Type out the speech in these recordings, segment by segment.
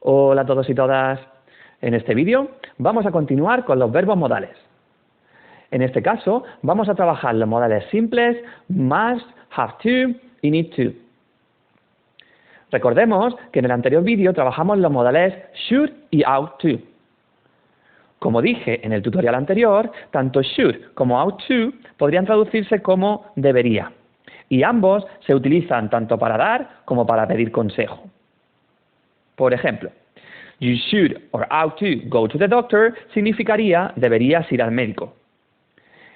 Hola a todos y todas. En este vídeo vamos a continuar con los verbos modales. En este caso vamos a trabajar los modales simples must, have to y need to. Recordemos que en el anterior vídeo trabajamos los modales should y ought to. Como dije en el tutorial anterior, tanto should como ought to podrían traducirse como debería. Y ambos se utilizan tanto para dar como para pedir consejo. Por ejemplo, you should or ought to go to the doctor significaría deberías ir al médico.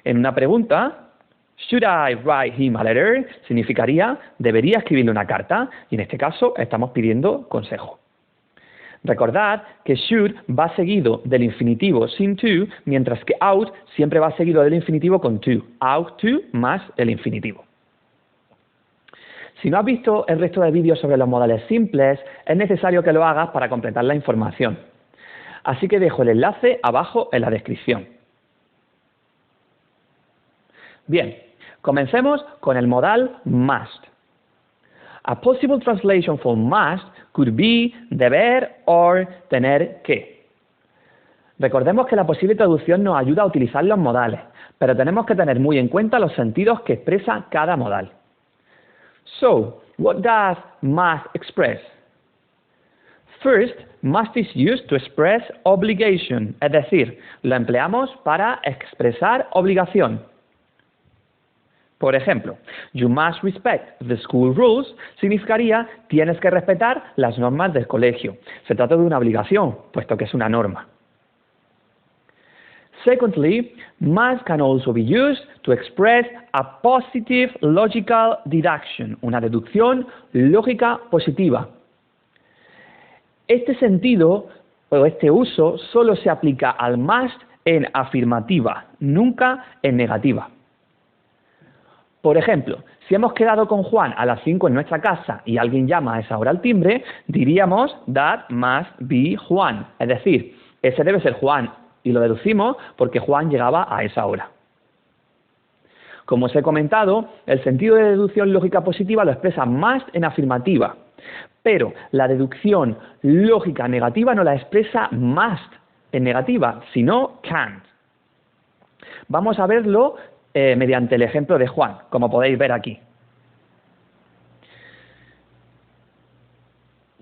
En una pregunta, should I write him a letter significaría debería escribirle una carta y en este caso estamos pidiendo consejo. Recordad que should va seguido del infinitivo sin to, mientras que ought siempre va seguido del infinitivo con to. Ought to más el infinitivo. Si no has visto el resto de vídeos sobre los modales simples, es necesario que lo hagas para completar la información. Así que dejo el enlace abajo en la descripción. Bien, comencemos con el modal must. A possible translation for must could be deber or tener que. Recordemos que la posible traducción nos ayuda a utilizar los modales, pero tenemos que tener muy en cuenta los sentidos que expresa cada modal. So, what does must express? First, must is used to express obligation, es decir, lo empleamos para expresar obligación. Por ejemplo, you must respect the school rules significaría tienes que respetar las normas del colegio. Se trata de una obligación, puesto que es una norma. Secondly, must can also be used to express a positive logical deduction, una deducción lógica positiva. Este sentido o este uso solo se aplica al must en afirmativa, nunca en negativa. Por ejemplo, si hemos quedado con Juan a las 5 en nuestra casa y alguien llama a esa hora al timbre, diríamos that must be Juan, es decir, ese debe ser Juan, y lo deducimos porque Juan llegaba a esa hora. Como os he comentado, el sentido de deducción lógica positiva lo expresa must en afirmativa, pero la deducción lógica negativa no la expresa must en negativa, sino can't. Vamos a verlo mediante el ejemplo de Juan, como podéis ver aquí.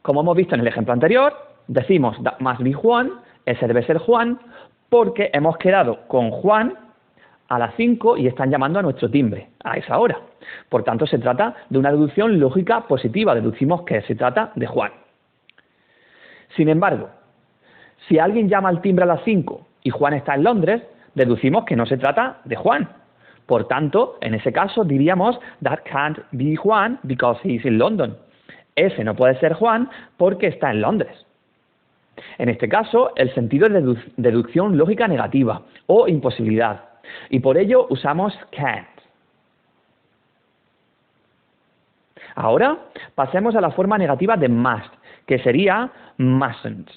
Como hemos visto en el ejemplo anterior, decimos that must be Juan, ese debe ser Juan, porque hemos quedado con Juan a las 5 y están llamando a nuestro timbre a esa hora. Por tanto, se trata de una deducción lógica positiva, deducimos que se trata de Juan. Sin embargo, si alguien llama al timbre a las 5 y Juan está en Londres, deducimos que no se trata de Juan. Por tanto, en ese caso diríamos that can't be Juan because he is in London. Ese no puede ser Juan porque está en Londres. En este caso, el sentido es deducción lógica negativa o imposibilidad, y por ello usamos can't. Ahora, pasemos a la forma negativa de must, que sería mustn't.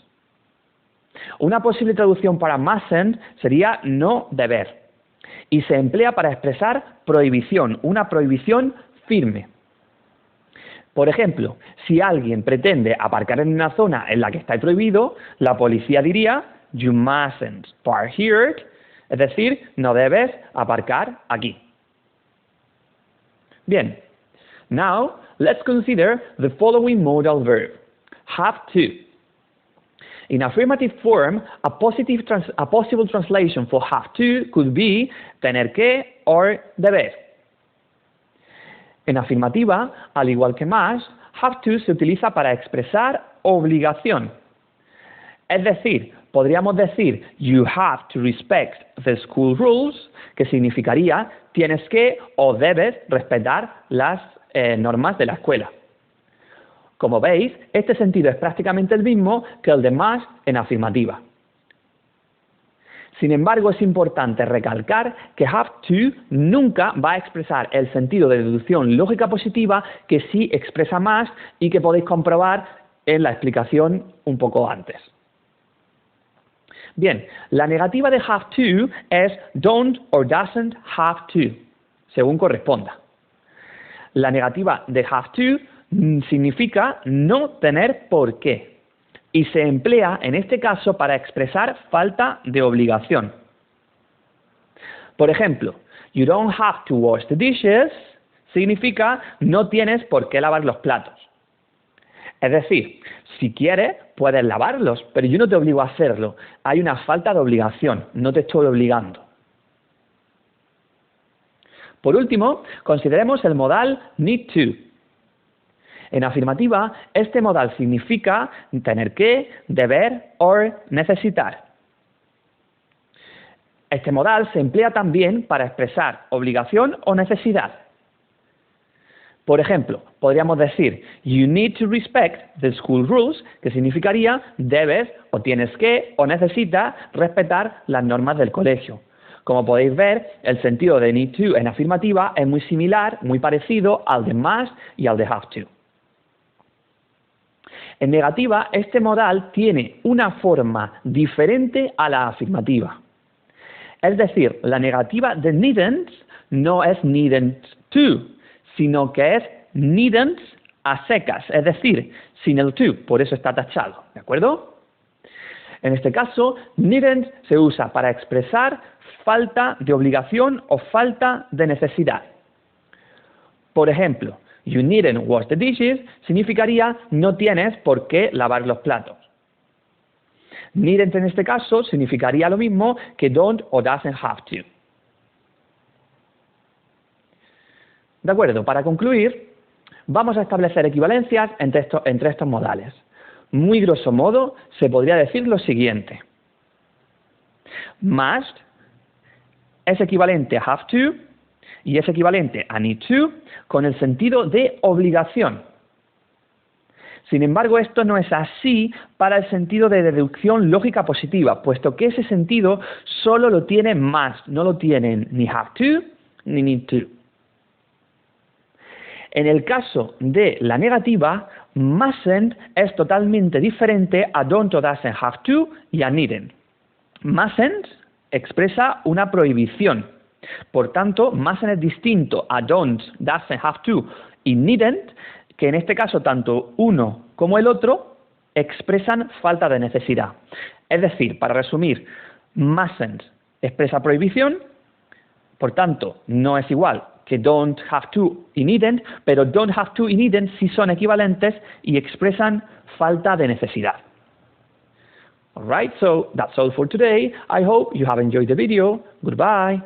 Una posible traducción para mustn't sería no deber, y se emplea para expresar prohibición, una prohibición firme. Por ejemplo, si alguien pretende aparcar en una zona en la que está prohibido, la policía diría you mustn't park here, es decir, no debes aparcar aquí. Bien, now let's consider the following modal verb, have to. In affirmative form, a possible translation for have to could be tener que or deber. En afirmativa, al igual que must, have to se utiliza para expresar obligación. Es decir, podríamos decir you have to respect the school rules, que significaría tienes que o debes respetar las normas de la escuela. Como veis, este sentido es prácticamente el mismo que el de must en afirmativa. Sin embargo, es importante recalcar que have to nunca va a expresar el sentido de deducción lógica positiva que sí expresa must y que podéis comprobar en la explicación un poco antes. Bien, la negativa de have to es don't or doesn't have to, según corresponda. La negativa de have to significa no tener por qué. y se emplea en este caso para expresar falta de obligación. Por ejemplo, you don't have to wash the dishes significa no tienes por qué lavar los platos. Es decir, si quieres, puedes lavarlos, pero yo no te obligo a hacerlo. Hay una falta de obligación, no te estoy obligando. Por último, consideremos el modal need to. En afirmativa, este modal significa tener que, deber o necesitar. Este modal se emplea también para expresar obligación o necesidad. Por ejemplo, podríamos decir, you need to respect the school rules, que significaría debes o tienes que o necesitas respetar las normas del colegio. Como podéis ver, el sentido de need to en afirmativa es muy similar, muy parecido al de must y al de have to. En negativa, este modal tiene una forma diferente a la afirmativa. Es decir, la negativa de needn't no es needn't to, sino que es needn't a secas, es decir, sin el to, por eso está tachado, ¿de acuerdo? En este caso, needn't se usa para expresar falta de obligación o falta de necesidad. Por ejemplo, you needn't wash the dishes significaría no tienes por qué lavar los platos. Needn't en este caso significaría lo mismo que don't o doesn't have to. De acuerdo, para concluir, vamos a establecer equivalencias entre estos modales. Muy grosso modo, se podría decir lo siguiente. Must es equivalente a have to y es equivalente a need to con el sentido de obligación. Sin embargo, esto no es así para el sentido de deducción lógica positiva, puesto que ese sentido solo lo tiene must, no lo tienen ni have to ni need to. En el caso de la negativa, mustn't es totalmente diferente a don't o doesn't have to y a needn't. Mustn't expresa una prohibición. Por tanto, mustn't es distinto a don't, doesn't have to y needn't, que en este caso tanto uno como el otro expresan falta de necesidad. Es decir, para resumir, mustn't expresa prohibición, por tanto, no es igual que don't have to y needn't, pero don't have to y needn't sí son equivalentes y expresan falta de necesidad. Alright, so that's all for today. I hope you have enjoyed the video. Goodbye.